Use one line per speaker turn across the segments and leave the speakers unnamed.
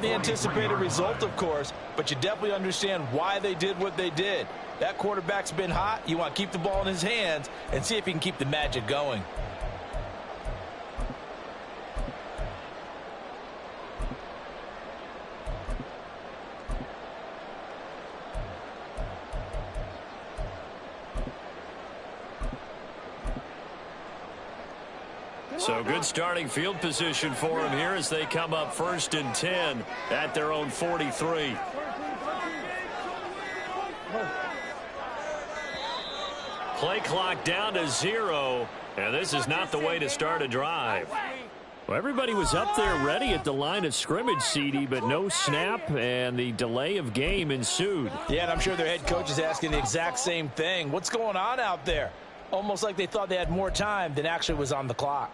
The anticipated result, of course, but you definitely understand why they did what they did. That quarterback's been hot. You want to keep the ball in his hands and see if he can keep the magic going.
So good starting field position for him here as they come up 1st and 10 at their own 43. Play clock down to 0, and this is not the way to start a drive. Well, everybody was up there ready at the line of scrimmage, CD, but no snap, and the delay of game ensued.
Yeah, and I'm sure their head coach is asking the exact same thing. What's going on out there? Almost like they thought they had more time than actually was on the clock.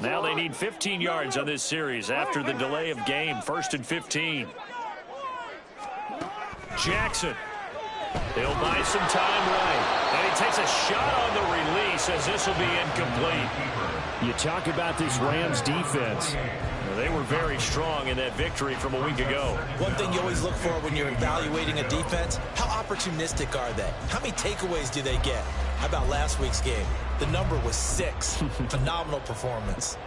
Now they need 15 yards on this series after the delay of game. 1st and 15. Jackson. He'll buy some time right. And he takes a shot on the release as this will be incomplete.
You talk about this Rams defense.
They were very strong in that victory from a week ago.
One thing you always look for when you're evaluating a defense, how opportunistic are they? How many takeaways do they get? How about last week's game? The number was 6. Phenomenal performance.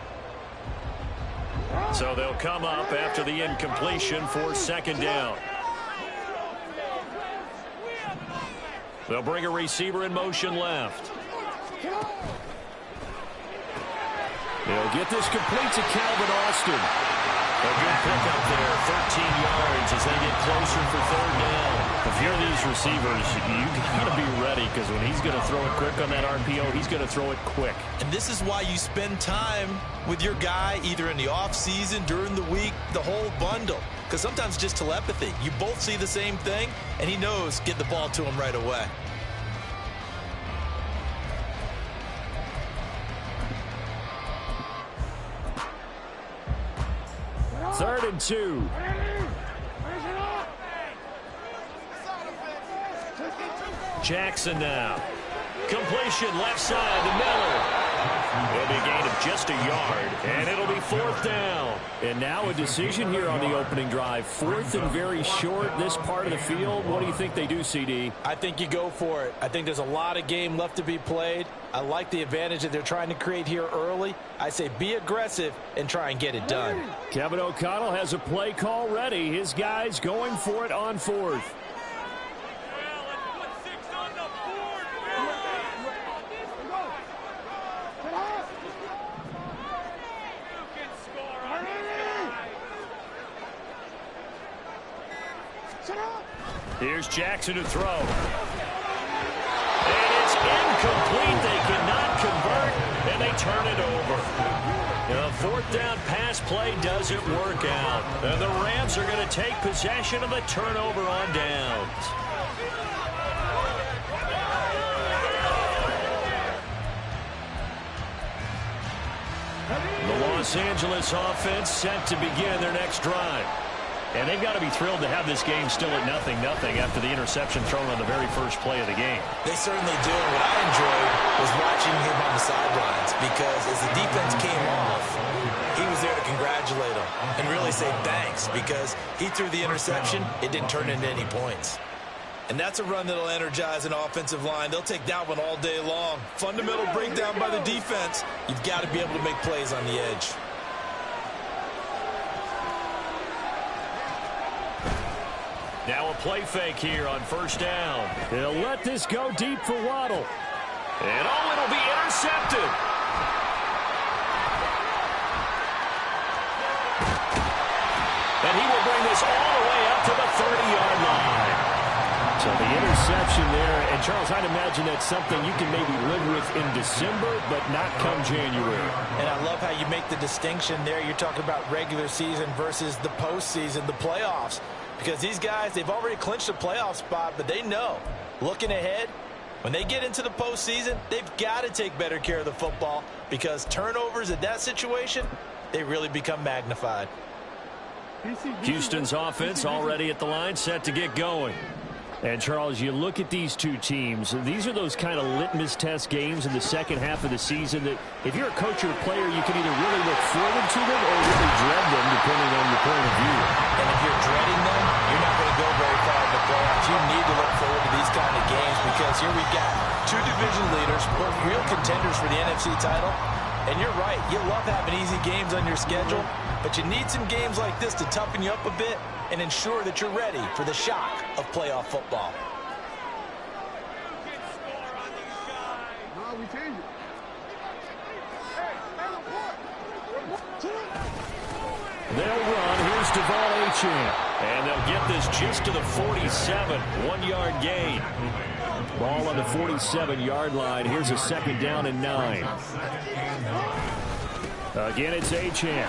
So they'll come up after the incompletion for 2nd down. They'll bring a receiver in motion left.
They'll get this complete to Calvin Austin.
A good pickup there, 13 yards as they get closer for 3rd down. If you're these receivers, you got to be ready because when he's going to throw it quick on that RPO, he's going to throw it quick.
And this is why you spend time with your guy either in the offseason, during the week, the whole bundle. Because sometimes just telepathy. You both see the same thing, and he knows get the ball to him right away.
Third and 2.
Jackson now. Completion left side to Miller. It'll be a gain of just a yard, and it'll be 4th down.
And now a decision here on the opening drive. 4th and very short, this part of the field. What do you think they do, CD?
I think you go for it. I think there's a lot of game left to be played. I like the advantage that they're trying to create here early. I say be aggressive and try and get it done.
Kevin O'Connell has a play call ready. His guys going for it on 4th.
Here's Jackson to throw. And it's incomplete. They cannot convert, and they turn it over. The 4th down pass play doesn't work out. And the Rams are going to take possession of the turnover on downs. The Los Angeles offense set to begin their next drive. And they've got to be thrilled to have this game still at 0-0 after the interception thrown on the very first play of the game.
They certainly do. What I enjoyed was watching him on the sidelines because as the defense came off, he was there to congratulate them and really say thanks because he threw the interception. It didn't turn into any points. And that's a run that'll energize an offensive line. They'll take that one all day long. Fundamental breakdown by the defense. You've got to be able to make plays on the edge.
Now a play fake here on 1st down.
They'll let this go deep for Waddle.
And oh, it'll be intercepted. And he will bring this all the way up to the 30-yard line.
So the interception there, and Charles, I'd imagine that's something you can maybe live with in December, but not come January.
And I love how you make the distinction there. You're talking about regular season versus the postseason, the playoffs. Because these guys, they've already clinched a playoff spot, but they know, looking ahead, when they get into the postseason, they've got to take better care of the football because turnovers at that situation, they really become magnified.
Houston's offense already at the line, set to get going. And, Charles, you look at these two teams, these are those kind of litmus test games in the second half of the season that if you're a coach or a player, you can either really look forward to them or really dread them, depending on your point of view.
And if you're dreading them, you're not going to go very far in the playoffs. You need to look forward to these kind of games because here we've got two division leaders, both real contenders for the NFC title. And you're right, you love having easy games on your schedule, but you need some games like this to toughen you up a bit and ensure that you're ready for the shock of playoff football.
They'll run. Here's Devon Achane. And they'll get this just to the 47. 1-yard gain. Ball on the 47-yard line. Here's a second down and 9. Again, it's Achane.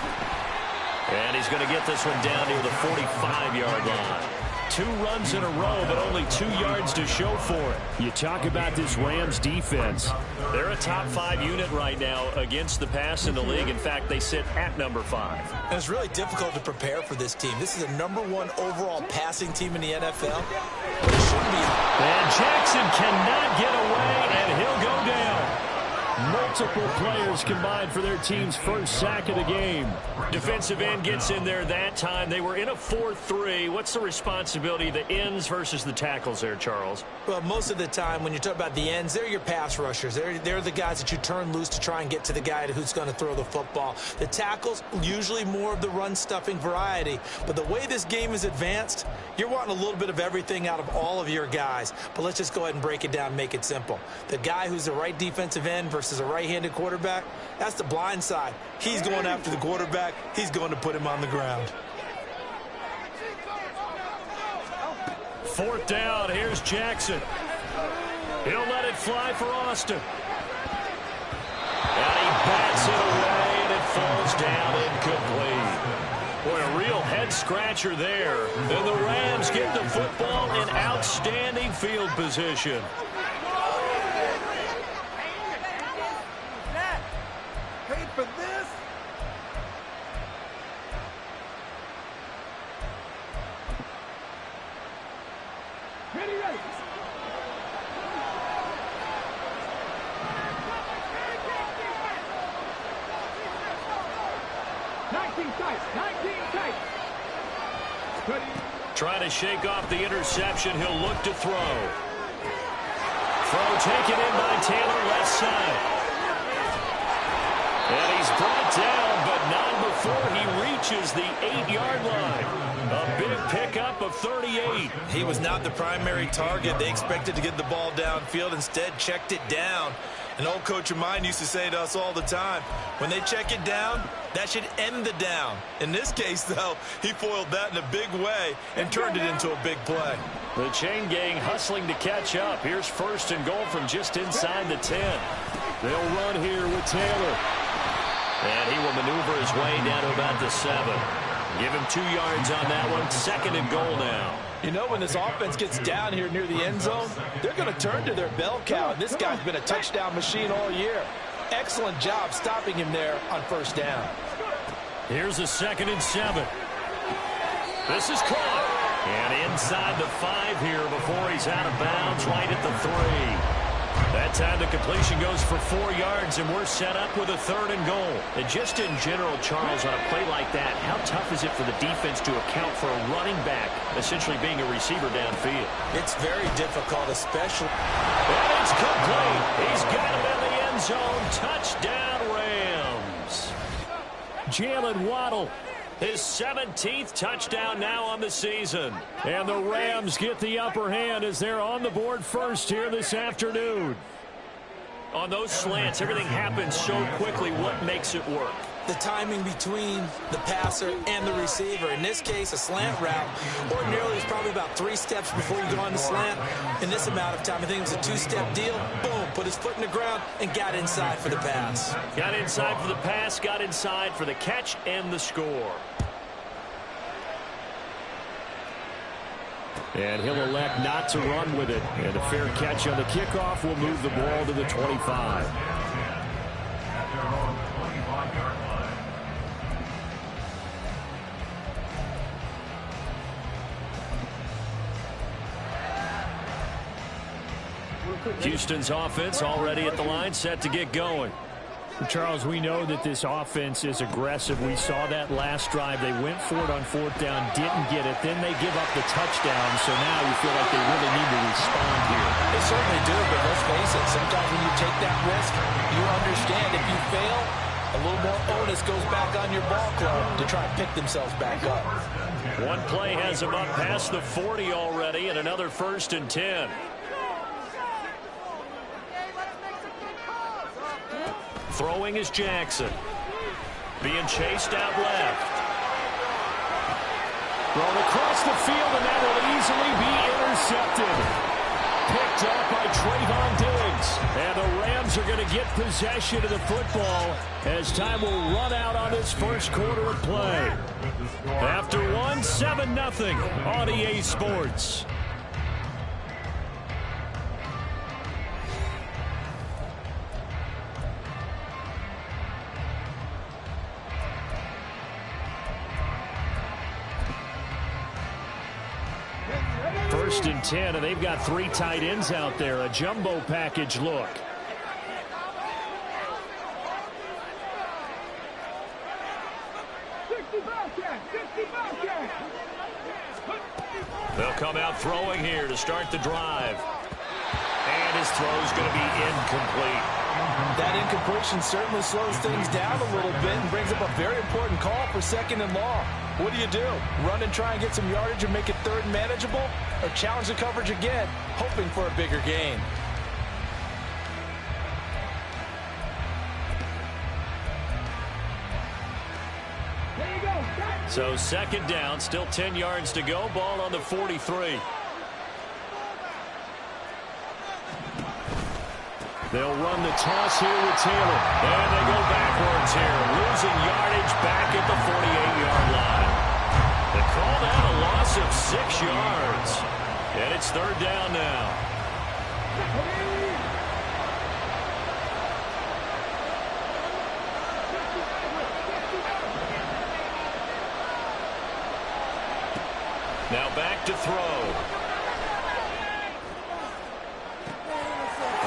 And he's going to get this one down near the 45-yard line. 2 runs in a row, but only 2 yards to show for it. You talk about this Rams defense. They're a top 5 unit right now against the pass in the league. In fact, they sit at number 5.
And it's really difficult to prepare for this team. This is a number 1 overall passing team in the NFL. But it shouldn't be.
And Jackson cannot get away, and he'll go down. Multiple players combined for their team's first sack of the game. Defensive end gets in there that time. They were in a 4-3. What's the responsibility of the ends versus the tackles there, Charles?
Well, most of the time when you talk about the ends, they're your pass rushers. They're the guys that you turn loose to try and get to the guy who's going to throw the football. The tackles, usually more of the run-stuffing variety. But the way this game is advanced, you're wanting a little bit of everything out of all of your guys. But let's just go ahead and break it down and make it simple. The guy who's the right defensive end versus a right-handed quarterback, that's the blind side. He's going after the quarterback. He's going to put him on the ground.
4th down. Here's Jackson. He'll let it fly for Austin. And he bats it away, and it falls down incomplete. Boy, a real head-scratcher there. And the Rams get the football in outstanding field position.
Paid for this? Ready. 19 tight.
Trying to shake off the interception. He'll look to throw. Throw taken in by Taylor, left side. And he's brought down, but not before he reaches the 8-yard line. A big pickup of 38.
He was not the primary target. They expected to get the ball downfield. Instead, checked it down. An old coach of mine used to say to us all the time, when they check it down, that should end the down. In this case, though, he foiled that in a big way and turned it into a big play.
The chain gang hustling to catch up. Here's 1st and goal from just inside the 10. They'll run here with Taylor. And he will maneuver his way down to about the 7. Give him 2 yards on that one. 2nd and goal now.
You know, when this offense gets down here near the end zone, they're going to turn to their bell cow. And this guy's been a touchdown machine all year. Excellent job stopping him there on 1st down.
Here's a 2nd and 7. This is caught. And inside the 5 here before he's out of bounds, right at the 3. That time the completion goes for 4 yards, and we're set up with a 3rd and goal. And just in general, Charles, on a play like that, how tough is it for the defense to account for a running back essentially being a receiver downfield?
It's very difficult, especially.
And it's complete. He's got him in the end zone. Touchdown, Rams. Jalen Waddle. His 17th touchdown now on the season. And the Rams get the upper hand as they're on the board first here this afternoon. On those slants, everything happens so quickly. What makes it work?
The timing between the passer and the receiver. In this case, a slant route. Ordinarily, it's probably about 3 steps before you go on the slant. In this amount of time, I think it was a 2-step deal. Boom, put his foot in the ground and got inside for the pass.
Got inside for the pass, got inside for the catch and the score. And he'll elect not to run with it. And a fair catch on the kickoff will move the ball to the 25. Houston's offense already at the line, set to get going.
Charles, we know that this offense is aggressive. We saw that last drive. They went for it on fourth down, didn't get it. Then they give up the touchdown, so now you feel like they really need to respond here.
They certainly do, but let's face it, sometimes when you take that risk, you understand if you fail, a little more onus goes back on your ball club to try and pick themselves back up.
One play has them up past the 40 already, and another 1st and 10. Throwing is Jackson. Being chased out left.
Thrown across the field, and that will easily be intercepted. Picked up by Trayvon Diggs. And the Rams are going to get possession of the football as time will run out on this first quarter of play. After 7-0 on EA Sports. First and 10, and they've got 3 tight ends out there. A jumbo package look. They'll come out throwing here to start the drive. And his throw's going to be incomplete.
That incompletion certainly slows things down a little bit and brings up a very important call for 2nd and long. What do? Run and try and get some yardage and make it 3rd and manageable? Or challenge the coverage again, hoping for a bigger gain?
So 2nd down, still 10 yards to go. Ball on the 43. They'll run the toss here with Taylor. And they go backwards here, losing yardage back at the 48-yard line. They call that a loss of 6 yards. And it's 3rd down now. Now back to throw.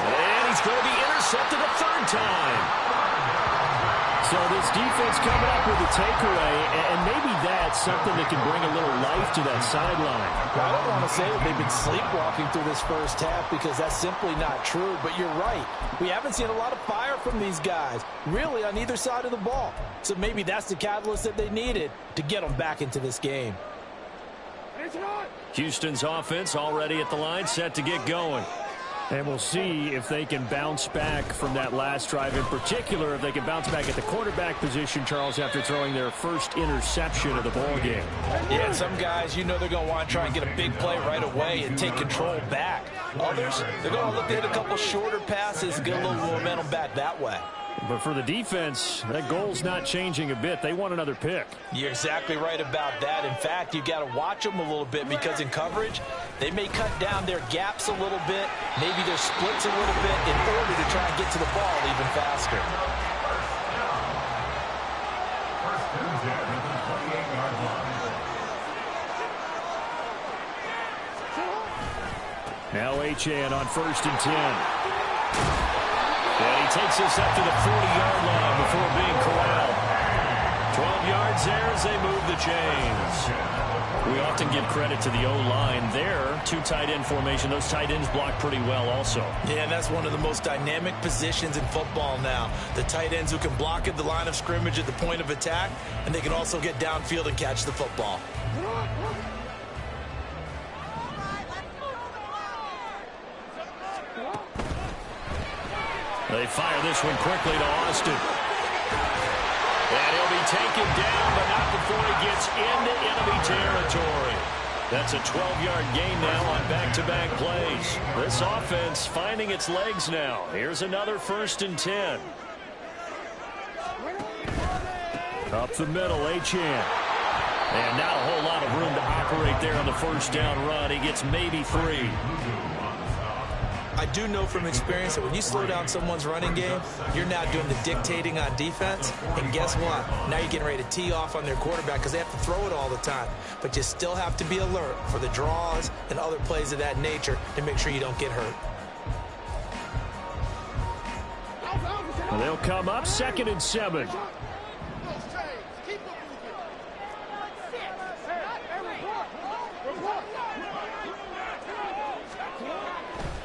And he's going to be intercepted a 3rd time.
So this defense coming up with a takeaway, and maybe that's something that can bring a little life to that sideline.
Well, I don't want to say that they've been sleepwalking through this first half because that's simply not true, but you're right. We haven't seen a lot of fire from these guys, really on either side of the ball. So maybe that's the catalyst that they needed to get them back into this game.
Houston's offense already at the line, set to get going.
And we'll see if they can bounce back from that last drive. In particular, if they can bounce back at the quarterback position, Charles, after throwing their first interception of the ball game.
Yeah, some guys, they're going to want to try and get a big play right away and take control back. Others, they're going to look to hit a couple shorter passes and get a little momentum back that way.
But for the defense, that goal's not changing a bit. They want another pick.
You're exactly right about that. In fact, you got to watch them a little bit because in coverage, they may cut down their gaps a little bit, maybe their splits a little bit in order to try and get to the ball even faster.
Now Achane on 1st and 10.
And he takes us up to the 40-yard line before being corralled. 12 yards there as they move the chains. We often give credit to the O-line there. 2 tight end formation. Those tight ends block pretty well also.
Yeah, and that's one of the most dynamic positions in football now. The tight ends who can block at the line of scrimmage at the point of attack, and they can also get downfield and catch the football.
They fire this one quickly to Austin. And he'll be taken down, but not before he gets into enemy territory. That's a 12-yard gain now on back-to-back plays. This offense finding its legs now. Here's another 1st and 10.
Up the middle, Achane.
And not a whole lot of room to operate there on the 1st down run. He gets maybe 3.
I do know from experience that when you slow down someone's running game, you're now doing the dictating on defense. And guess what? Now you're getting ready to tee off on their quarterback because they have to throw it all the time. But you still have to be alert for the draws and other plays of that nature to make sure you don't get hurt.
They'll come up 2nd and 7.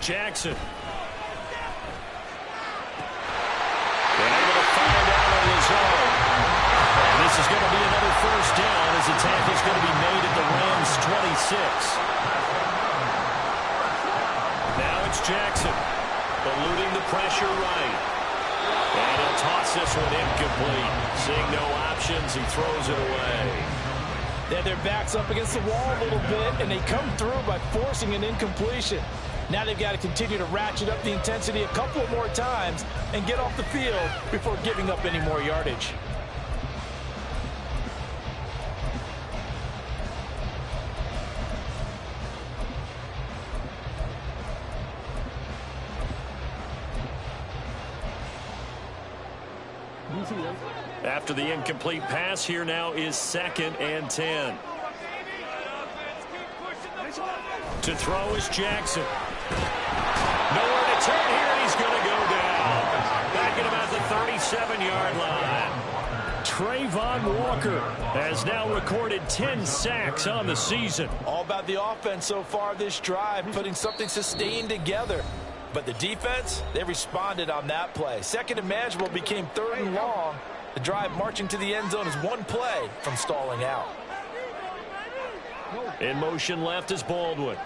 Jackson. Been able to find out on his own. And this is going to be another first down as the tackle's going to be made at the Rams' 26. Now it's Jackson. Eluding the pressure right. And he'll toss this one incomplete. Seeing no options, he throws it away.
They had their backs up against the wall a little bit, and they come through by forcing an incompletion. Now they've got to continue to ratchet up the intensity a couple more times and get off the field before giving up any more yardage.
After the incomplete pass, here now is 2nd and 10. To throw is Jackson. Nowhere to turn here, and he's going to go down. Back at about the 37-yard line. Trayvon Walker has now recorded 10 sacks on the season.
All about the offense so far this drive, putting something sustained together. But the defense, they responded on that play. 2nd and manageable became 3rd and long. The drive marching to the end zone is one play from stalling out.
In motion left is Baldwin.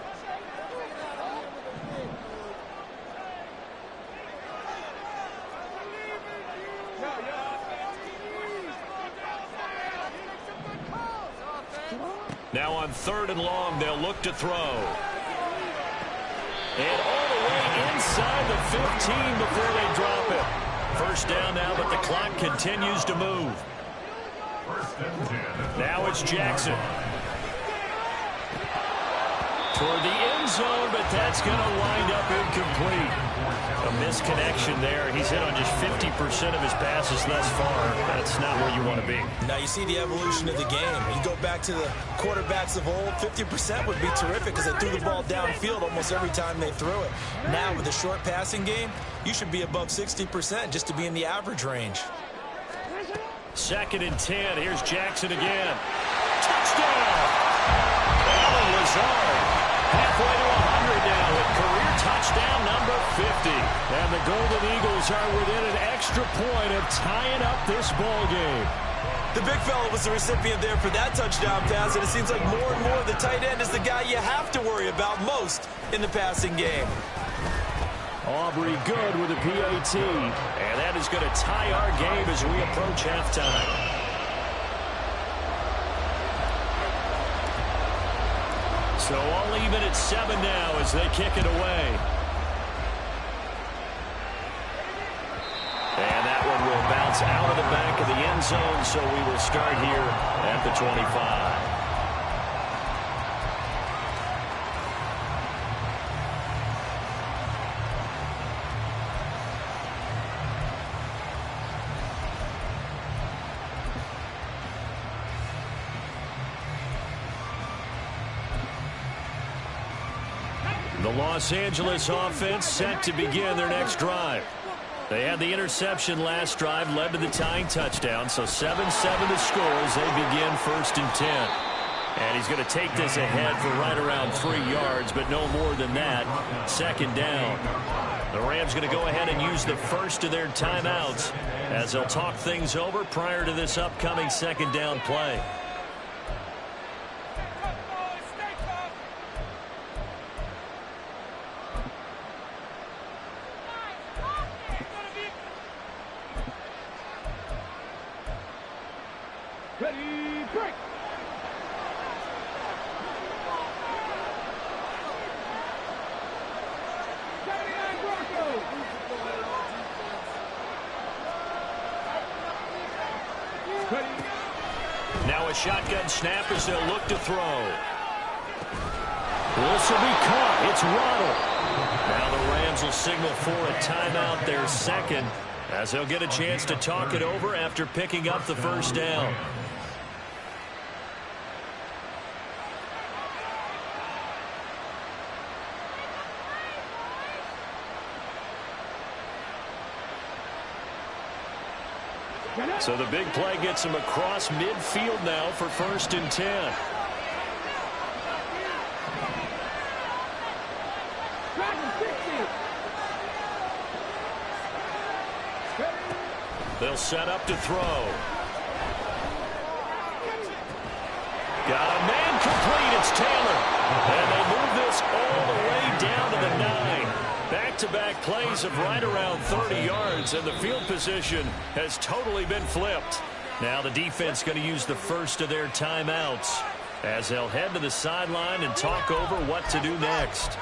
Now on 3rd and long, they'll look to throw. And all the way inside the 15 before they drop it. First down now, but the clock continues to move. Now it's Jackson. Toward the end zone, but that's going to wind up incomplete. A misconnection there. He's hit on just 50% of his passes thus far. That's not where you want to be.
Now you see the evolution of the game. You go back to the quarterbacks of old, 50% would be terrific because they threw the ball downfield almost every time they threw it. Now with the short passing game, you should be above 60% just to be in the average range.
2nd and 10. Here's Jackson again. Touchdown! Allen Lazard. Halfway to 100 now with career touchdown number 50. And the Golden Eagles are within an extra point of tying up this ball game.
The big fella was the recipient there for that touchdown pass, and it seems like more and more the tight end is the guy you have to worry about most in the passing game.
Aubrey good with a PAT. And that is going to tie our game as we approach halftime. So all even at 7 now as they kick it away. And that one will bounce out of the back of the end zone, so we will start here at the 25. The Los Angeles offense set to begin their next drive. They had the interception last drive, led to the tying touchdown, so 7-7 the score as they begin 1st and 10. And he's going to take this ahead for right around 3 yards, but no more than that. 2nd down. The Rams going to go ahead and use the first of their timeouts as they'll talk things over prior to this upcoming 2nd down play.
Ready, break.
Now a shotgun snap as they'll look to throw. This will be caught. It's Waddle. Now the Rams will signal for a timeout, their 2nd, as they'll get a chance to talk it over after picking up the first down. So the big play gets him across midfield now for 1st and 10. They'll set up to throw. Got a man complete. It's Taylor. And they move this all the way down to the 9. Back-to-back plays of right around 30 yards, and the field position has totally been flipped. Now the defense going to use the first of their timeouts as they'll head to the sideline and talk over what to do next.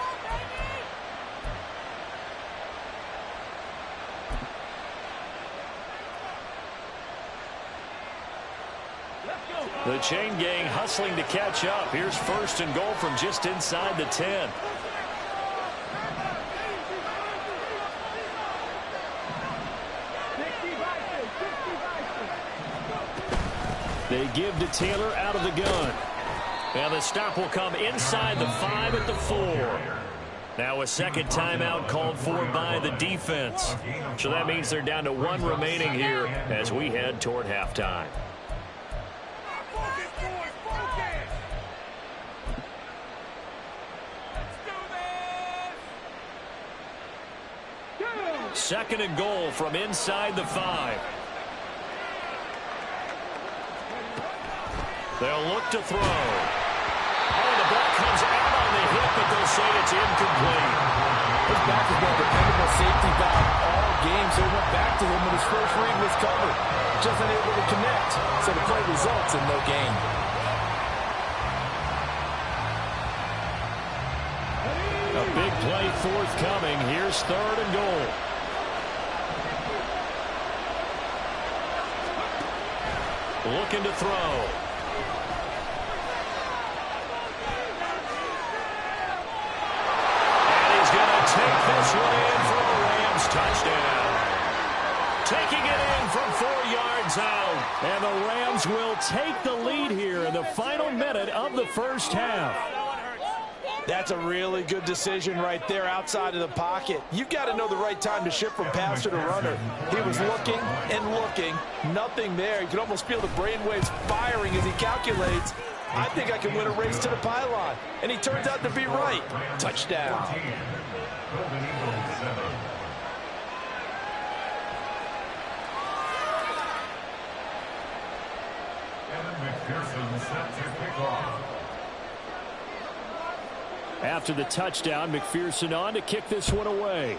The chain gang hustling to catch up. Here's 1st and goal from just inside the 10. They give to Taylor out of the gun. And the stop will come inside the 5 at the 4. Now a second timeout called for by the defense. So that means they're down to 1 remaining here as we head toward halftime. Second and goal from inside the 5. They'll look to throw. Oh, the ball comes out on the hip, but they'll say it's incomplete.
His back has been a dependable safety valve all game, so he went back to him when his first read was covered. Just unable to connect, so the play results in no gain.
A big play forthcoming. Here's 3rd and goal. Looking to throw. And he's going to take this one in for a Rams touchdown. Taking it in from 4 yards out. And the Rams will take the lead here in the final minute of the first half.
That's a really good decision right there outside of the pocket. You've got to know the right time to shift from passer to runner. He was looking and looking. Nothing there. You can almost feel the brainwaves firing as he calculates, I think I can win a race to the pylon. And he turns out to be right. Touchdown.
After the touchdown, McPherson on to kick this one away.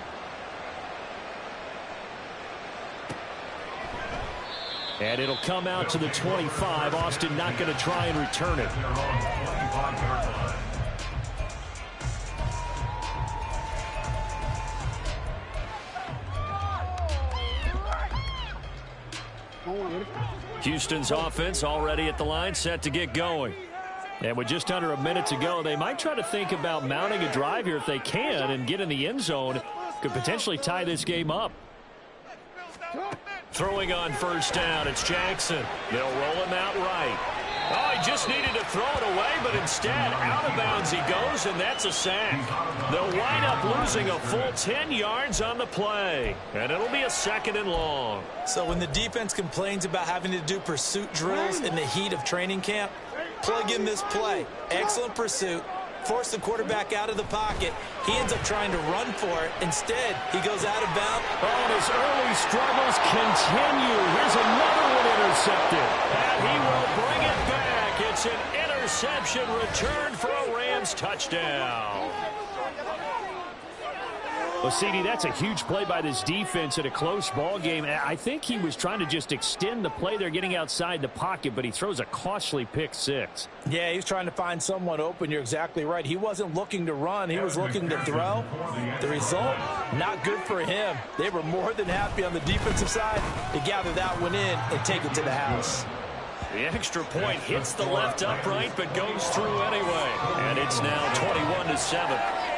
And it'll come out to the 25. Austin not going to try and return it. Houston's offense already at the line, set to get going. And with just under a minute to go, they might try to think about mounting a drive here if they can and get in the end zone. Could potentially tie this game up. Throwing on first down, it's Jackson. They'll roll him out right. Oh, he just needed to throw it away, but instead, out of bounds he goes, and that's a sack. They'll wind up losing a full 10 yards on the play, and it'll be a 2nd and long.
So when the defense complains about having to do pursuit drills in the heat of training camp, plug in this play. Excellent pursuit. Force the quarterback out of the pocket. He ends up trying to run for it. Instead, he goes out of bounds.
Oh, and his early struggles continue. Here's another one intercepted. And he will bring it back. It's an interception return for a Rams touchdown. Well, CD, that's a huge play by this defense in a close ball game. I think he was trying to just extend the play. They're getting outside the pocket, but he throws a costly pick six.
Yeah, he's trying to find someone open. You're exactly right. He wasn't looking to run. He was looking to throw. The result, not good for him. They were more than happy on the defensive side to gather that one in and take it to the house.
The extra point hits the left upright, but goes through anyway. And it's now 21-7.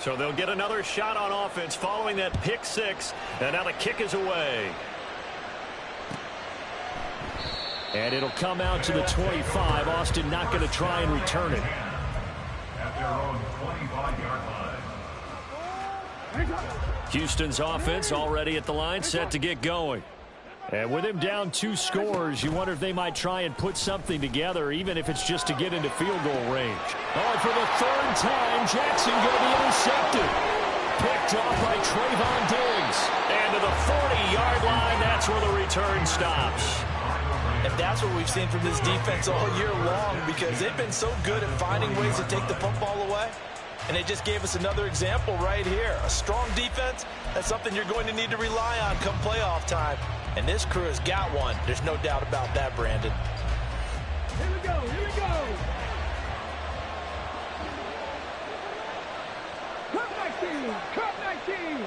So they'll get another shot on offense following that pick six. And now the kick is away. And it'll come out to the 25. Austin not going to try and return it.
At their own 25-yard line.
Houston's offense already at the line, set to get going. And with him down 2 scores, you wonder if they might try and put something together, even if it's just to get into field goal range.
Oh, for the 3rd time, Jackson going to be intercepted. Picked off by Trayvon Diggs.
And to the 40-yard line, that's where the return stops.
And that's what we've seen from this defense all year long, because they've been so good at finding ways to take the football away. And they just gave us another example right here. A strong defense, that's something you're going to need to rely on come playoff time. And this crew has got one. There's no doubt about that, Brandon.
Here we go, here we go. Cup 19, Cup 19.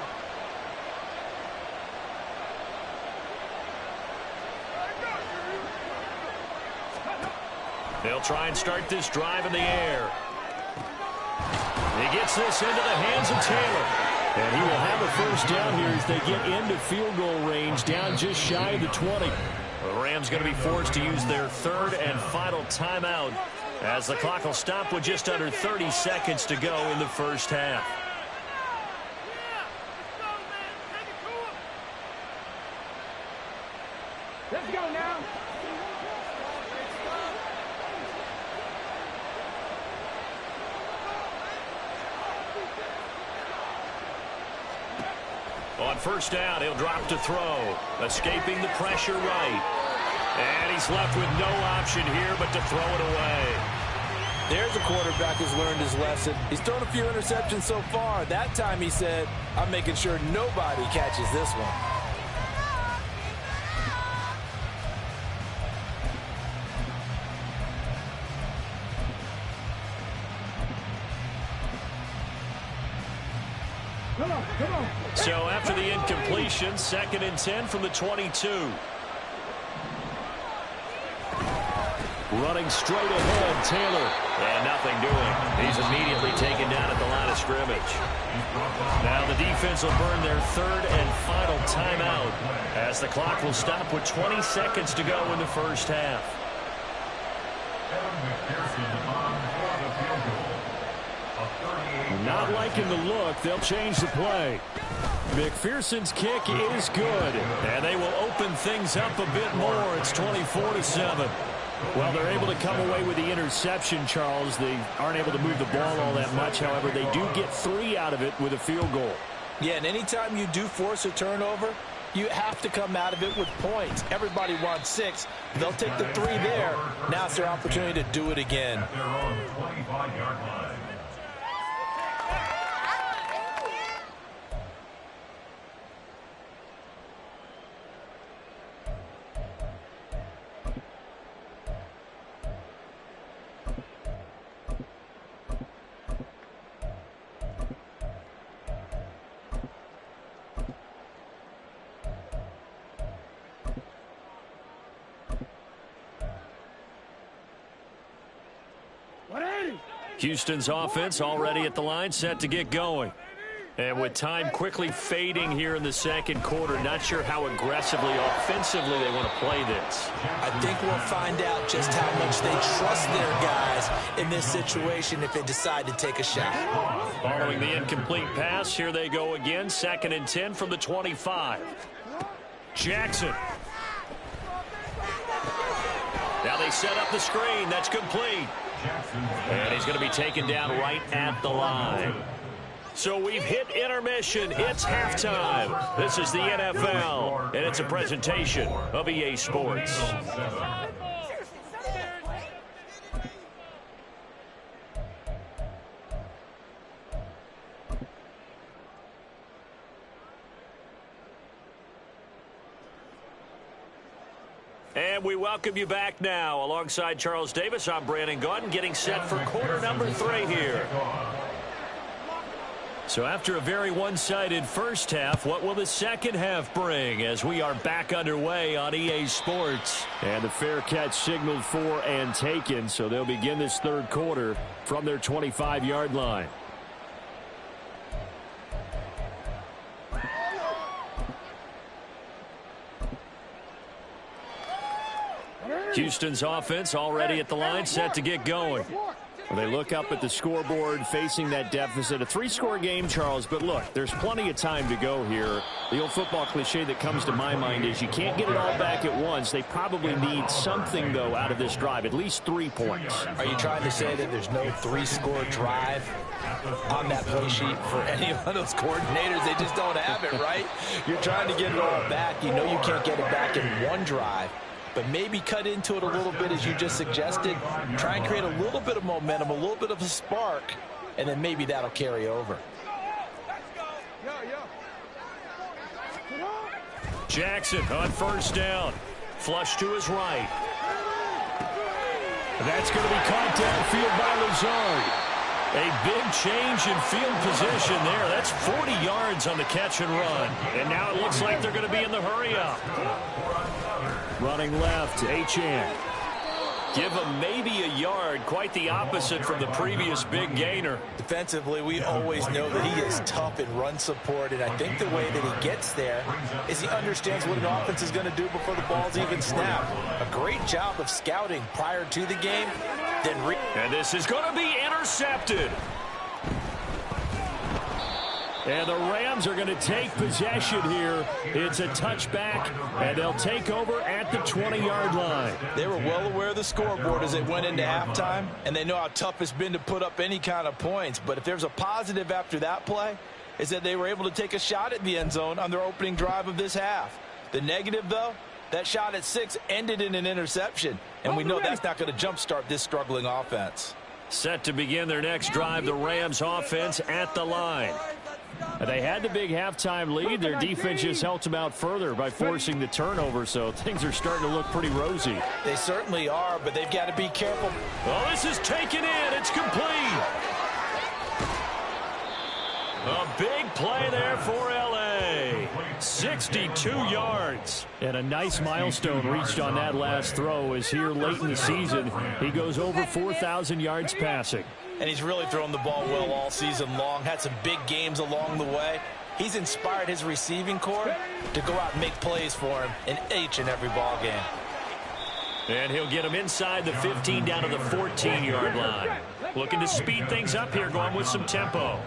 They'll try and start this drive in the air. He gets this into the hands of Taylor.
And he will have a first down here as they get into field goal range, down just shy of the 20.
The Rams going to be forced to use their 3rd and final timeout as the clock will stop with just under 30 seconds to go in the first half.
Let's go now.
On first down, he'll drop to throw. Escaping the pressure right. And he's left with no option here but to throw it away.
There's a quarterback who's learned his lesson. He's thrown a few interceptions so far. That time he said, I'm making sure nobody catches this one.
Come on, come on.
So after the incompletion, 2nd and 10 from the 22.
Running straight ahead, Taylor.
And nothing doing. He's immediately taken down at the line of scrimmage. Now the defense will burn their 3rd and final timeout as the clock will stop with 20 seconds to go in the first half.
Not liking the look. They'll change the play. McPherson's kick is good.
And they will open things up a bit more. It's 24-7.
Well, they're able to come away with the interception, Charles. They aren't able to move the ball all that much. However, they do get 3 out of it with a field goal.
Yeah, and anytime you do force a turnover, you have to come out of it with points. Everybody wants 6. They'll take the 3 there. Now it's their opportunity to do it again.
At their own 25-yard line.
Houston's offense already at the line, set to get going. And with time quickly fading here in the second quarter, not sure how aggressively, offensively they want to play this.
I think we'll find out just how much they trust their guys in this situation if they decide to take a shot.
Following the incomplete pass, here they go again, 2nd and 10 from the 25. Jackson. Now they set up the screen. That's complete. And he's going to be taken down right at the line. So we've hit intermission. It's halftime. This is the NFL, and it's a presentation of EA Sports. And we welcome you back now. Alongside Charles Davis, I'm Brandon Gaudin, getting set for quarter number 3 here. So after a very one-sided first half, what will the second half bring as we are back underway on EA Sports?
And the fair catch signaled for and taken, so they'll begin this third quarter from their 25-yard line.
Houston's offense already at the line, set to get going. Well, they look up at the scoreboard facing that deficit. A 3-score game, Charles, but look, there's plenty of time to go here. The old football cliche that comes to my mind is you can't get it all back at once. They probably need something, though, out of this drive, at least 3 points.
Are you trying to say that there's no 3-score drive on that play sheet for any of those coordinators? They just don't have it, right? You're trying to get it all back. You know you can't get it back in one drive. But maybe cut into it a little bit, as you just suggested. Try and create a little bit of momentum, a little bit of a spark, and then maybe that'll carry over.
Jackson on first down. Flush to his right. That's going to be caught downfield by Lazard. A big change in field position there. That's 40 yards on the catch and run. And now it looks like they're going to be in the hurry-up. Running left, Achane. Give him maybe a yard, quite the opposite from the previous big gainer.
Defensively, we always know that he is tough in run support, and I think the way that he gets there is he understands what an offense is going to do before the ball's even snapped. A great job of scouting prior to the game.
And this is going to be intercepted. And the Rams are going to take possession here. It's a touchback, and they'll take over at the 20-yard line.
They were well aware of the scoreboard as they went into halftime, and they know how tough it's been to put up any kind of points. But if there's a positive after that play, is that they were able to take a shot at the end zone on their opening drive of this half. The negative, though, that shot at 6 ended in an interception, and we know that's not going to jumpstart this struggling offense.
Set to begin their next drive, the Rams offense at the line. They had the big halftime lead. Their defense just helped them out further by forcing the turnover, so things are starting to look pretty rosy.
They certainly are, but they've got to be careful.
Well, this is taken in. It's complete. A big play there for L.A. 62 yards. And a nice milestone reached on that last throw as here late in the season, he goes over 4,000 yards passing.
And he's really thrown the ball well all season long. Had some big games along the way. He's inspired his receiving corps to go out and make plays for him in each and every ball game.
And he'll get him inside the 15 down to the 14-yard line. Looking to speed things up here, going with some tempo.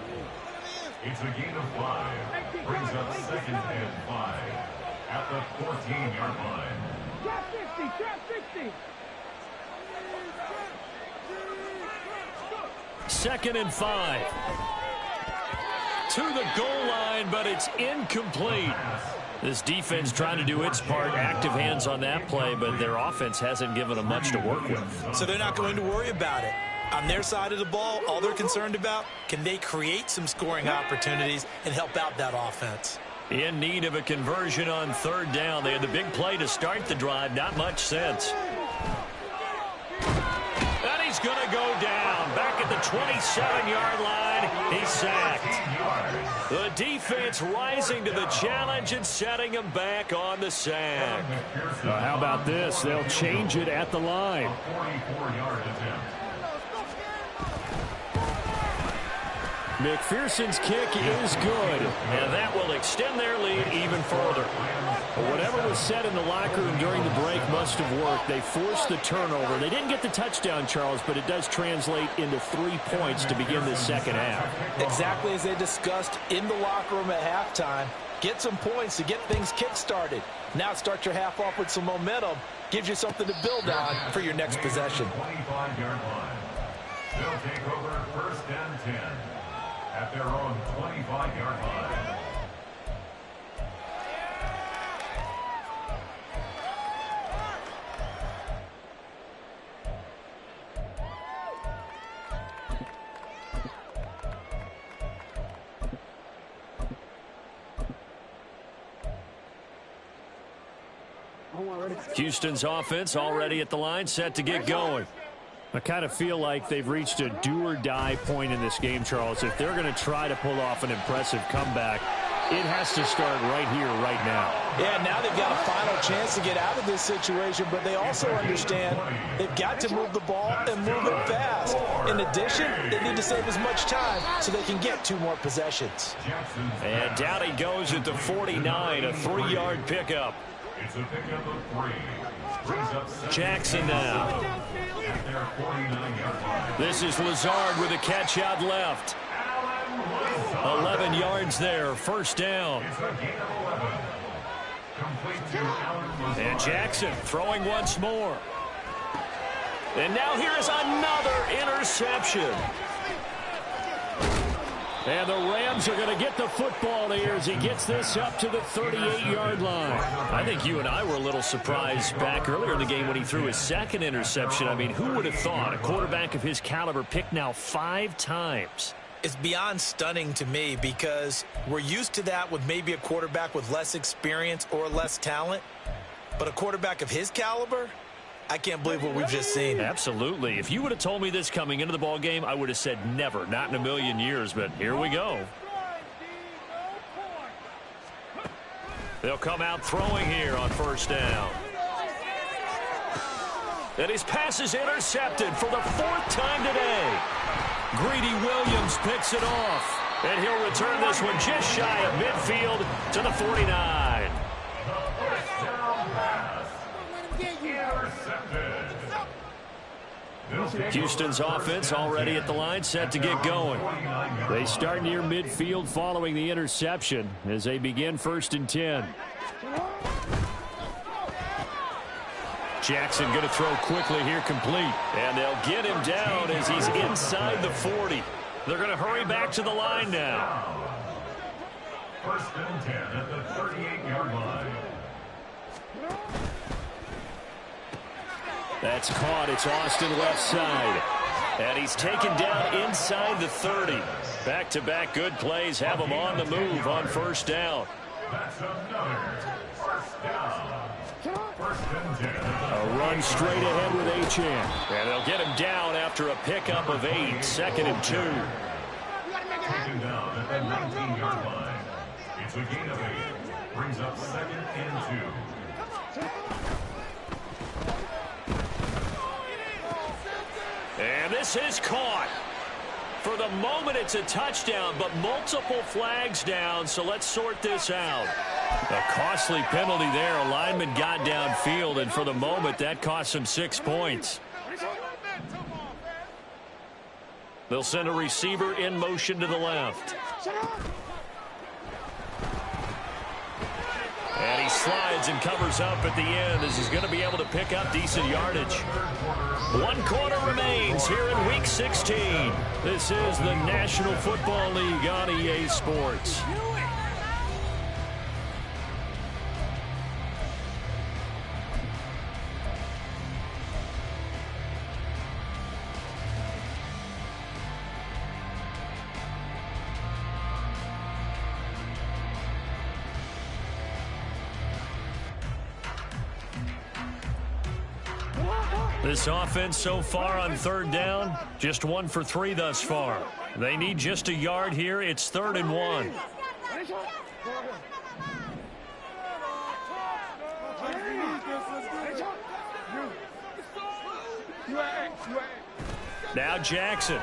It's a gain of 5. Brings up 2nd and 5 at the 14-yard line.
Trap 60, trap 60.
2nd and 5. To the goal line, but it's incomplete. This defense trying to do its part. Active hands on that play, but their offense hasn't given them much to work with.
So they're not going to worry about it. On their side of the ball, all they're concerned about, can they create some scoring opportunities and help out that offense?
In need of a conversion on 3rd down. They had the big play to start the drive. Not much sense. And he's going to go down. Back at the 27-yard line. He's sacked. The defense rising to the challenge and setting him back on the sack.
How about this? They'll change it at the line.
44-yard attempt.
McPherson's kick is good, and that will extend their lead even further. Whatever was said in the locker room during the break must have worked. They forced the turnover. They didn't get the touchdown, Charles, but it does translate into 3 points to begin the second half.
Exactly as they discussed in the locker room at halftime. Get some points to get things kick-started. Now start your half off with some momentum. Gives you something to build on for your next possession.
25-yard line. They'll take over 1st and 10 at their own 25-yard line.
Houston's offense already at the line, set to get going. I kind of feel like they've reached a do-or-die point in this game, Charles. If they're going to try to pull off an impressive comeback, it has to start right here, right now.
Yeah, now they've got a final chance to get out of this situation, but they also understand they've got to move the ball and move it fast. In addition, they need to save as much time so they can get 2 more possessions.
And down he goes at the 49, a 3-yard pickup.
It's a pickup of 3. Brings up 7.
Jackson now.
At their 49-yard line.
This is Lazard with a catch out left. 11 yards there, first down.
It's a gain of 11. Complete to Allen Lazard.
And Jackson throwing once more. And now here is another interception. And the Rams are going to get the football here as he gets this up to the 38-yard line. I think you and I were a little surprised back earlier in the game when he threw his second interception. I mean, who would have thought a quarterback of his caliber picked now 5 times?
It's beyond stunning to me because we're used to that with maybe a quarterback with less experience or less talent. But a quarterback of his caliber, I can't believe what we've just seen.
Absolutely. If you would have told me this coming into the ball game, I would have said never, not in a million years. But here we go. They'll come out throwing here on first down. And his pass is intercepted for the 4th time today. Greedy Williams picks it off. And he'll return this one just shy of midfield to the 49. Houston's offense already at the line, set to get going. They start near midfield following the interception as they begin 1st and 10. Jackson going to throw quickly here, complete. And they'll get him down as he's inside the 40. They're going to hurry back to the line now.
1st and 10 at the 38-yard line.
That's caught. It's Austin left side. And he's taken down inside the 30. Back-to-back good plays have him on the move on first down.
That's another first down. 1st and 10.
A run straight ahead with Achane. And they'll get him down after a pickup of 8. 2nd and 2.
Taken down at the 19-yard line. It's a gain of 8. Brings up 2nd and 2.
And this is caught. For the moment, it's a touchdown, but multiple flags down, so let's sort this out. A costly penalty there. A lineman got downfield, and for the moment, that cost him 6 points. They'll send a receiver in motion to the left. And he slides and covers up at the end as he's going to be able to pick up decent yardage. 1 quarter remains here in Week 16. This is the National Football League on EA Sports. This offense so far on 3rd down, just 1 for 3 thus far. They need just a yard here. It's 3rd and 1. Now Jackson.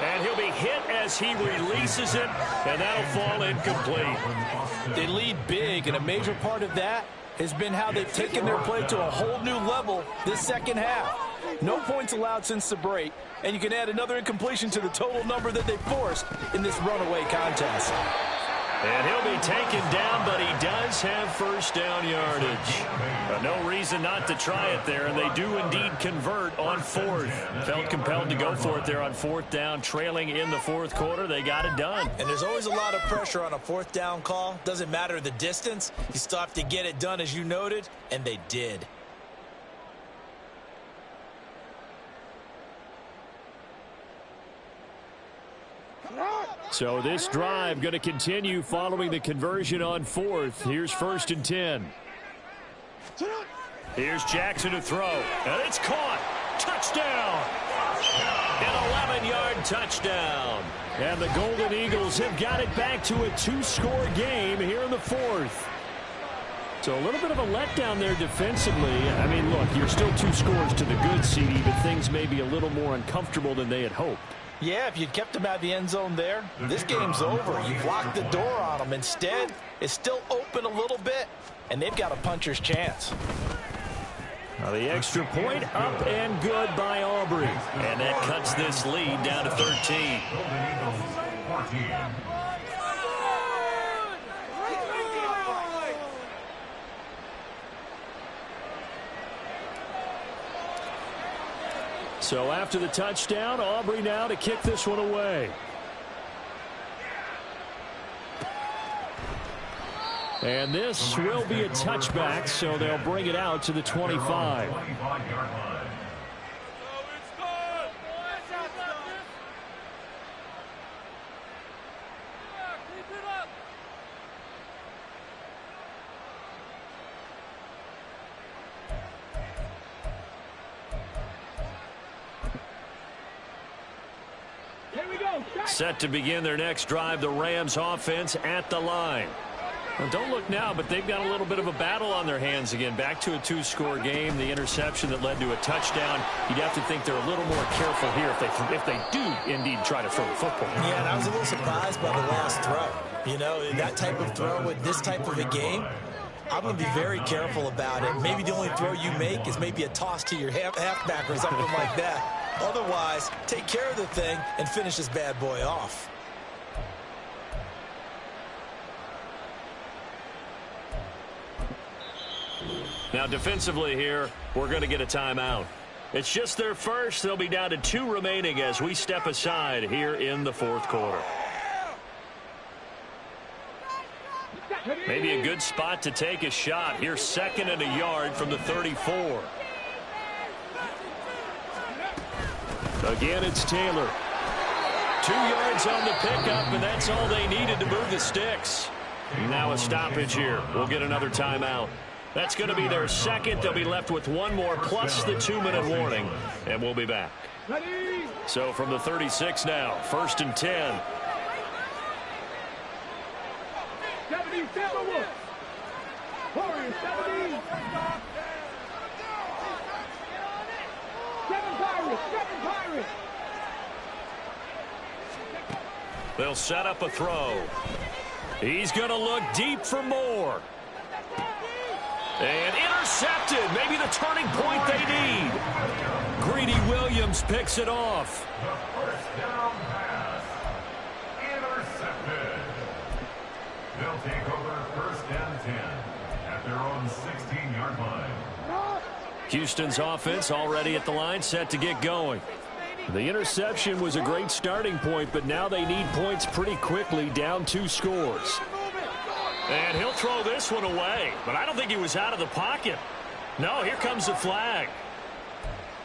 And he'll be hit as he releases it, and that'll fall incomplete.
They lead big, and a major part of that has been how they've taken their play to a whole new level this second half. No points allowed since the break, and you can add another incompletion to the total number that they forced in this runaway contest.
And he'll be taken down, but he does have first down yardage. But no reason not to try it there, and they do indeed convert on 4th. Felt compelled to go for it there on 4th down, trailing in the 4th quarter. They got it done.
And there's always a lot of pressure on a 4th down call. Doesn't matter the distance. You still have to get it done, as you noted, and they did.
So this drive going to continue following the conversion on 4th. Here's 1st and 10.
Here's Jackson to throw, and it's caught. Touchdown! An 11-yard touchdown.
And the Golden Eagles have got it back to a 2-score game here in the 4th. So a little bit of a letdown there defensively. I mean, look, you're still 2 scores to the good, CD, but things may be a little more uncomfortable than they had hoped.
Yeah, if you'd kept him out of the end zone there, this game's over. You've locked the door on him. Instead, it's still open a little bit, and they've got a puncher's chance.
Well, the extra point up and good by Aubrey. And that cuts this lead down to 13. So after the touchdown, Aubrey now to kick this one away. And this will be a touchback, so they'll bring it out to the 25. Set to begin their next drive, the Rams offense at the line. Well, don't look now, but they've got a little bit of a battle on their hands again. Back to a two-score game. The interception that led to a touchdown. You'd have to think they're a little more careful here if they do indeed try to throw the football.
Yeah, and I was a little surprised by the last throw. You know, that type of throw with this type of a game, I'm going to be very careful about it. Maybe the only throw you make is maybe a toss to your halfback or something like that. Otherwise, take care of the thing and finish this bad boy off.
Now defensively here, we're going to get a timeout. It's just their first. They'll be down to 2 remaining as we step aside here in the fourth quarter. Maybe a good spot to take a shot. Here's 2nd and a yard from the 34. Again, it's Taylor. 2 yards on the pickup, and that's all they needed to move the sticks. Now a stoppage here. We'll get another timeout. That's going to be their second. They'll be left with 1 more plus the 2-minute warning, and we'll be back. So from the 36 now, 1st and 10.
77. Warriors, 70. 7 Pirates, 7 Pirates.
They'll set up a throw. He's going to look deep for more. And intercepted. Maybe the turning point they need. Greedy Williams picks it off.
The first down pass. Intercepted. They'll take over 1st and 10 at their own 16-yard line.
Houston's offense already at the line, set to get going. The interception was a great starting point, but now they need points pretty quickly, down 2 scores. And he'll throw this one away, but I don't think he was out of the pocket. No, here comes the flag.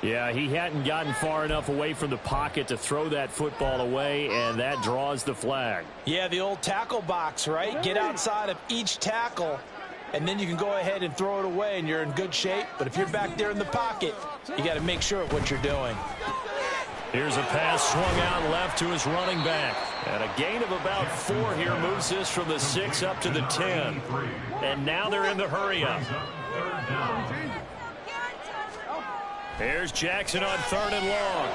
Yeah, he hadn't gotten far enough away from the pocket to throw that football away, and that draws the flag.
Yeah, the old tackle box, right? Get outside of each tackle, and then you can go ahead and throw it away, and you're in good shape. But if you're back there in the pocket, you got to make sure of what you're doing.
Here's a pass swung out left to his running back. And a gain of about 4 here moves this from the 6 up to the 10. And now they're in the hurry-up. Here's Jackson on 3rd and long.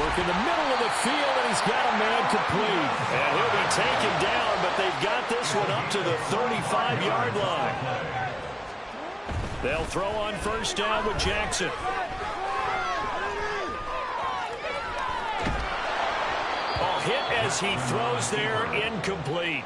Work in the middle of the field, and he's got a man complete. And he'll be taken down, but they've got this one up to the 35-yard line. They'll throw on 1st down with Jackson. Hit as he throws there, incomplete.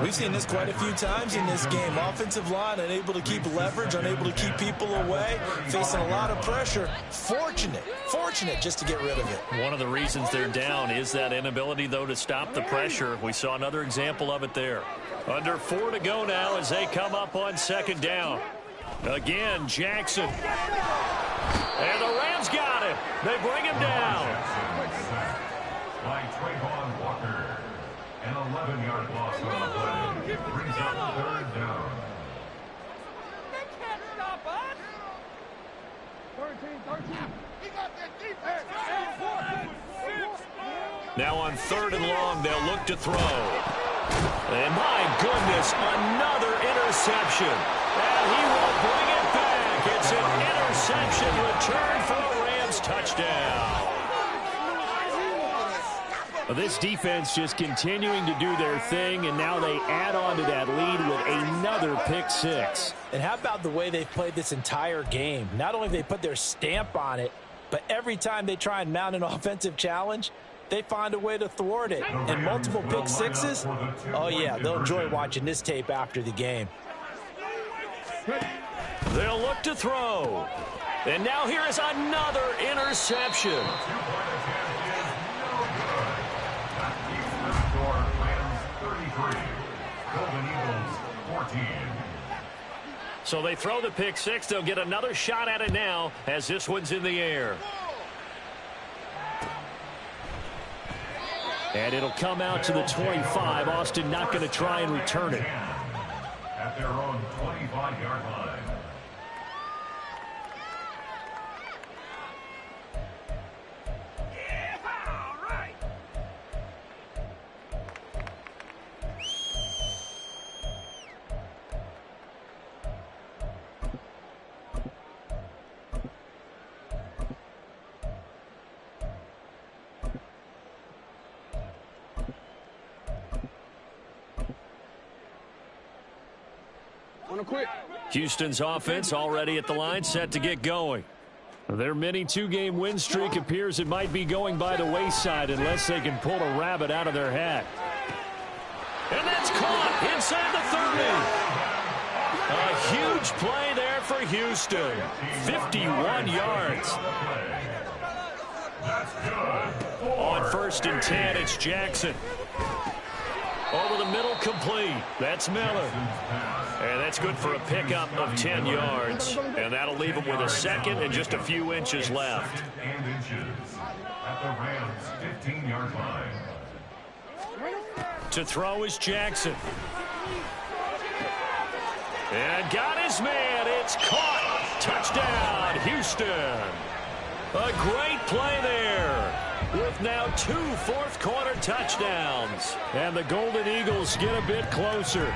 We've seen this quite a few times in this game. Offensive line unable to keep leverage, unable to keep people away, facing a lot of pressure. Fortunate just to get rid of it.
One of the reasons they're down is that inability, though, to stop the pressure. We saw another example of it there. Under 4 to go now as they come up on 2nd down. Again, Jackson. And the Rams got it. They bring him down.
By Trayvon Walker. An 11-yard loss on the play. Brings up 3rd down.
They can't stop us. 13. He got that defense.
Now on 3rd and long, they'll look to throw. And my goodness, another interception. And he will bring it back. It's an interception return for a Rams touchdown.
Well, this defense just continuing to do their thing, and now they add on to that lead with another pick six.
And how about the way they've played this entire game? Not only have they put their stamp on it, but every time they try and mount an offensive challenge, they find a way to thwart it. And multiple pick sixes? Oh, yeah, they'll enjoy watching this tape after the game.
They'll look to throw. And now here is another interception. So they throw the pick six. They'll get another shot at it now as this one's in the air.
And it'll come out to the 25. Austin not going to try and return it.
At their own 25-yard line.
Houston's offense already at the line, set to get going.
Their mini two-game win streak appears it might be going by the wayside unless they can pull a rabbit out of their hat.
And that's caught inside the 30. A huge play there for Houston. 51 yards. On 1st and 10, it's Jackson. Over the middle, complete. That's Miller. And that's good for a pickup of 10 yards. And that'll leave him with a second and just a few inches left.
At the Rams' 15-yard line.
To throw is Jackson. And got his man. It's caught. Touchdown, Houston. A great play there. With now 2 fourth-quarter touchdowns.
And the Golden Eagles get a bit closer.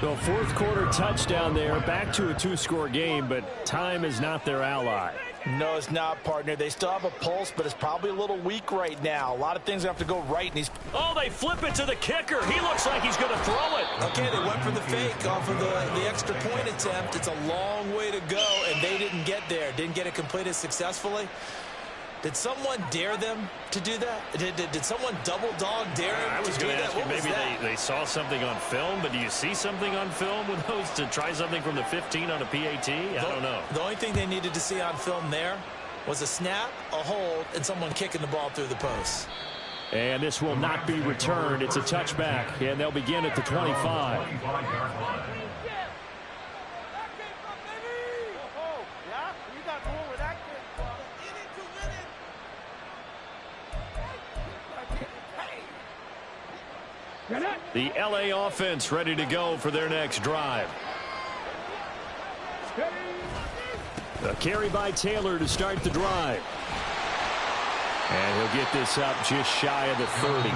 The fourth-quarter touchdown there, back to a 2-score game, but time is not their ally.
No, it's not, partner. They still have a pulse, but it's probably a little weak right now. A lot of things have to go right. And
oh, they flip it to the kicker. He looks like he's going to throw it.
Okay, they went for the fake off of the extra point attempt. It's a long way to go, and they didn't get there. Didn't get it completed successfully. Did someone dare them to do that? Did someone double dog dare them
I was
to do
going to
that?
ask you,
What was
maybe
that?
they saw something on film, but do you see something on film with those to try something from the 15 on a PAT? I don't know.
The only thing they needed to see on film there was a snap, a hold, and someone kicking the ball through the post.
And this will not be returned. It's a touchback, and they'll begin at the 25.
The LA offense ready to go for their next drive.
A carry by Taylor to start the drive. And he'll get this up just shy of the 30.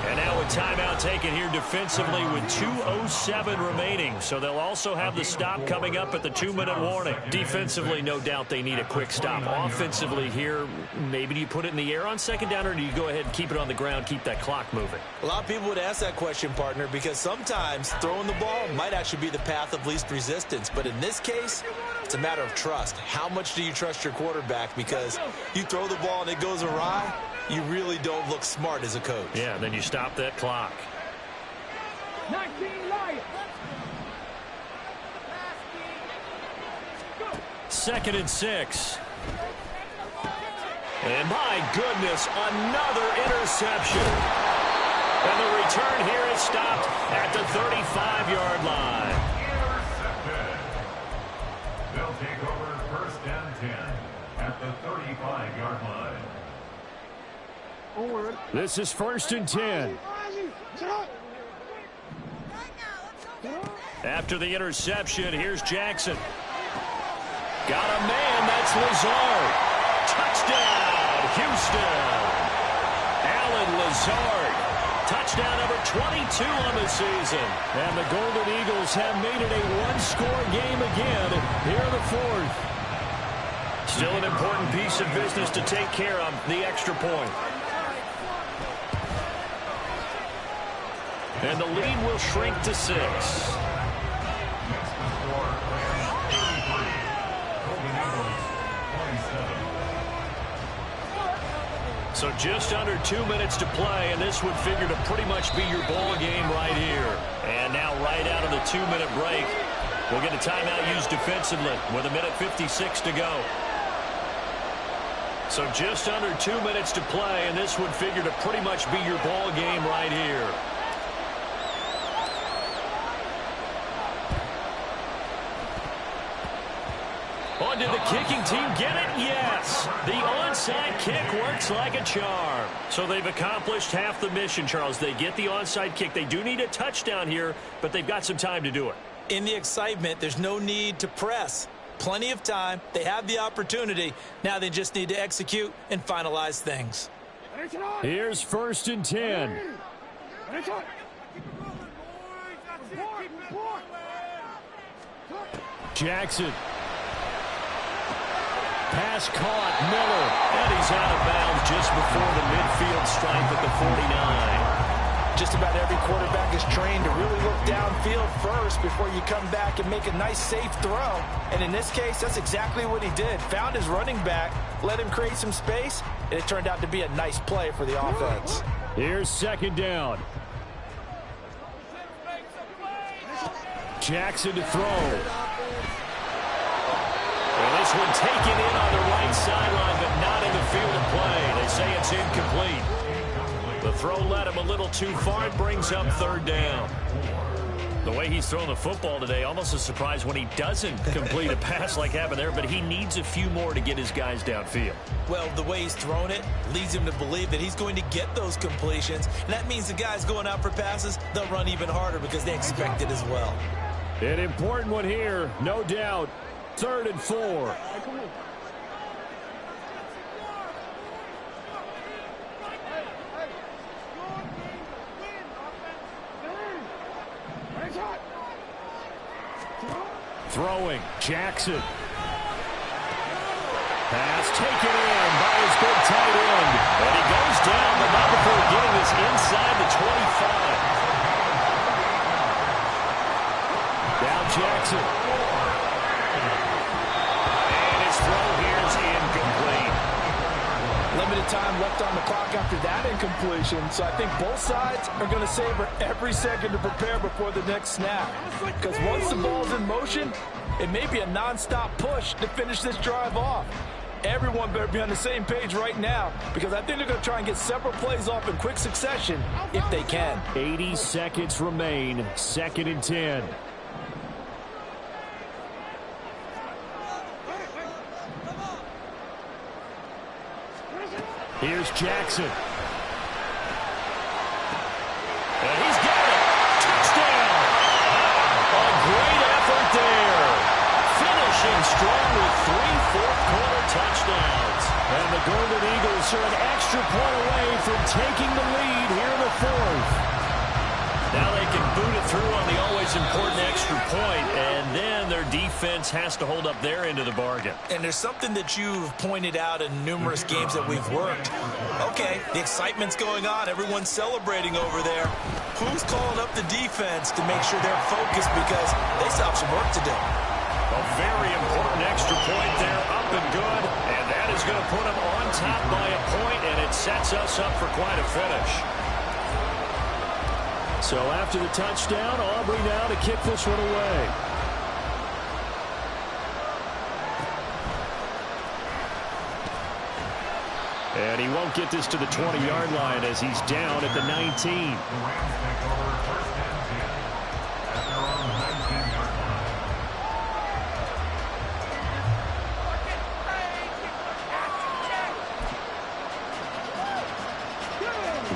And now a timeout taken here defensively with 2:07 remaining. So they'll also have the stop coming up at the 2-minute warning. Defensively, no doubt they need a quick stop. Offensively here, maybe do you put it in the air on second down, or do you go ahead and keep it on the ground, keep that clock moving?
A lot of people would ask that question, partner, because sometimes throwing the ball might actually be the path of least resistance. But in this case, it's a matter of trust. How much do you trust your quarterback? Because you throw the ball and it goes awry, you really don't look smart as a coach.
Yeah, then you stop that clock.
19 Lions.
2nd and 6. And my goodness, another interception. And the return here is stopped at the 35-yard line.
Intercepted. They'll take over 1st and 10 at the 35-yard line.
This is 1st and 10.
After the interception, here's Jackson. Got a man, that's Lazard. Touchdown, Houston. Alan Lazard. Touchdown number 22 on the season.
And the Golden Eagles have made it a one-score game again here in the 4th.
Still an important piece of business to take care of, the extra point. And the lead will shrink to 6. So just under 2 minutes to play, and this would figure to pretty much be your ball game right here. And now right out of the 2-minute break, we'll get a timeout used defensively with 1:56 to go. So just under 2 minutes to play, and this would figure to pretty much be your ball game right here. Oh, did the kicking team get it? Yes. The onside kick works like a charm. So they've accomplished half the mission, Charles. They get the onside kick. They do need a touchdown here, but they've got some time to do it.
In the excitement, there's no need to press. Plenty of time. They have the opportunity. Now they just need to execute and finalize things.
Here's 1st and 10. Jackson. Pass caught. Miller.
And he's out of bounds just before the midfield stripe at the 49.
Just about every quarterback is trained to really look downfield first before you come back and make a nice, safe throw. And in this case, that's exactly what he did. Found his running back, let him create some space, and it turned out to be a nice play for the offense.
Here's 2nd down. Jackson to throw.
Well, this one taken in on the right sideline, but not in the field of play. They say it's incomplete. The throw led him a little too far. It brings up 3rd down. The way he's throwing the football today, almost a surprise when he doesn't complete a pass like happened there, but he needs a few more to get his guys downfield.
Well, the way he's thrown it leads him to believe that he's going to get those completions, and that means the guys going out for passes, they'll run even harder because they expect it as well.
An important one here, no doubt. 3rd and 4. Throwing, Jackson. Pass taken in by his big tight end.
And he goes down, but not before getting this inside the 25.
Down Jackson.
And his throw here is incomplete.
Limited time left on the clock after that incompletion, so I think both sides are going to savor every second to prepare before the next snap. Because once the ball's in motion, it may be a non-stop push to finish this drive off. Everyone better be on the same page right now, because I think they're going to try and get several plays off in quick succession if they can.
80 seconds remain, 2nd and 10. Here's Jackson.
And he's got it. Touchdown. A great effort there. Finishing strong with 3 fourth-quarter touchdowns.
And the Golden Eagles are an extra point away from taking the lead here in the 4th.
Now they can boot it through on the always important extra point, and then their defense has to hold up their end of the bargain.
And there's something that you've pointed out in numerous games that we've worked. Okay, the excitement's going on. Everyone's celebrating over there. Who's calling up the defense to make sure they're focused, because they still have some work to do?
A very important extra point there, up and good, and that is going to put them on top by a point, and it sets us up for quite a finish.
So after the touchdown, Aubrey now to kick this one away. And he won't get this to the 20-yard line as he's down at the 19.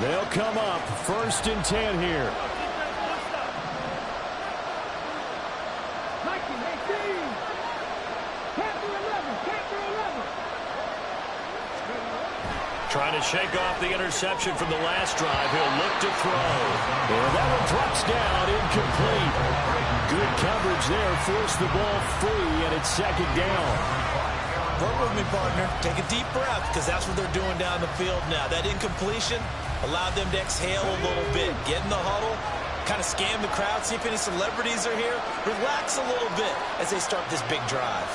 They'll come up 1st and 10 here.
Trying to shake off the interception from the last drive. He'll look to throw.
And that one drops down, incomplete. Good coverage there, forced the ball free, and it's 2nd down.
Work with me, partner. Take a deep breath, because that's what they're doing down the field now. That incompletion allowed them to exhale a little bit, get in the huddle, kind of scan the crowd, see if any celebrities are here. Relax a little bit as they start this big drive.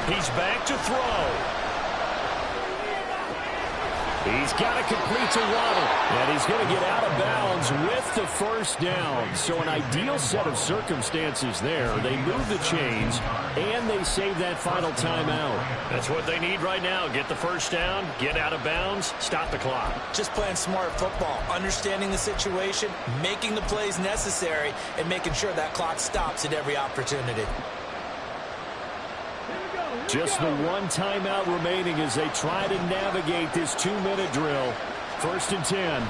He's back to throw. He's got to complete to Waddle, and he's going to get out of bounds with the first down. So an ideal set of circumstances there. They move the chains, and they save that final timeout. That's what they need right now. Get the first down, get out of bounds, stop the clock.
Just playing smart football, understanding the situation, making the plays necessary, and making sure that clock stops at every opportunity.
Just the one timeout remaining as they try to navigate this 2-minute drill. 1st and 10.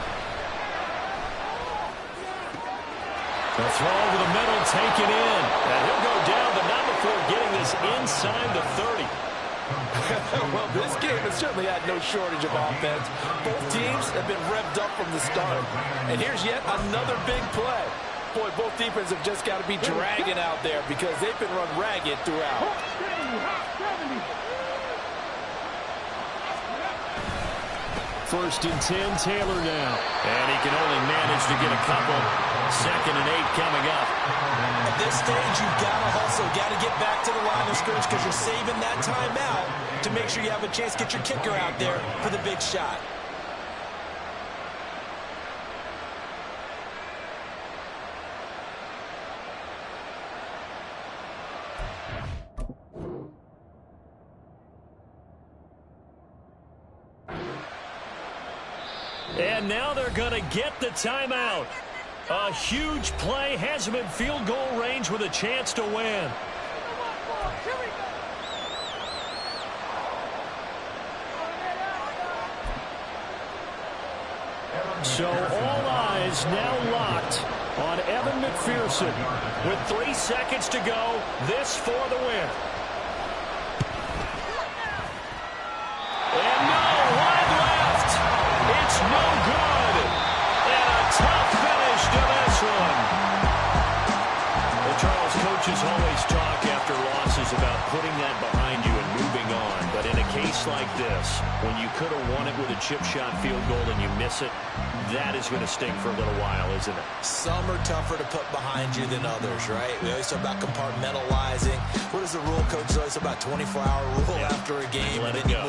The throw over the middle, taken in. And he'll go down, but not before getting this inside the 30.
Well, this game has certainly had no shortage of offense. Both teams have been revved up from the start. And here's yet another big play. Boy, both defenses have just got to be dragging out there because they've been run ragged throughout.
First and 10, Taylor now. And he can only manage to get a couple. 2nd and 8 coming up.
At this stage, you've got to hustle. Got to get back to the line of scrimmage because you're saving that timeout to make sure you have a chance to get your kicker out there for the big shot.
And now they're going to get the timeout. A huge play has him in field goal range with a chance to win. So all eyes now locked on Evan McPherson. With 3 seconds to go, this for the win. And no, wide left. It's no good. And a tough finish to this one. Well, Charles, coaches always talk after losses about putting that behind you and moving on. But in a case like this, when you could have won it with a chip shot field goal and you miss it, that is going to sting for a little while, isn't it?
Some are tougher to put behind you than others, right? We always talk about compartmentalizing. What is the rule, coach? Always about 24-hour rule after a game.
Let it
and then
go.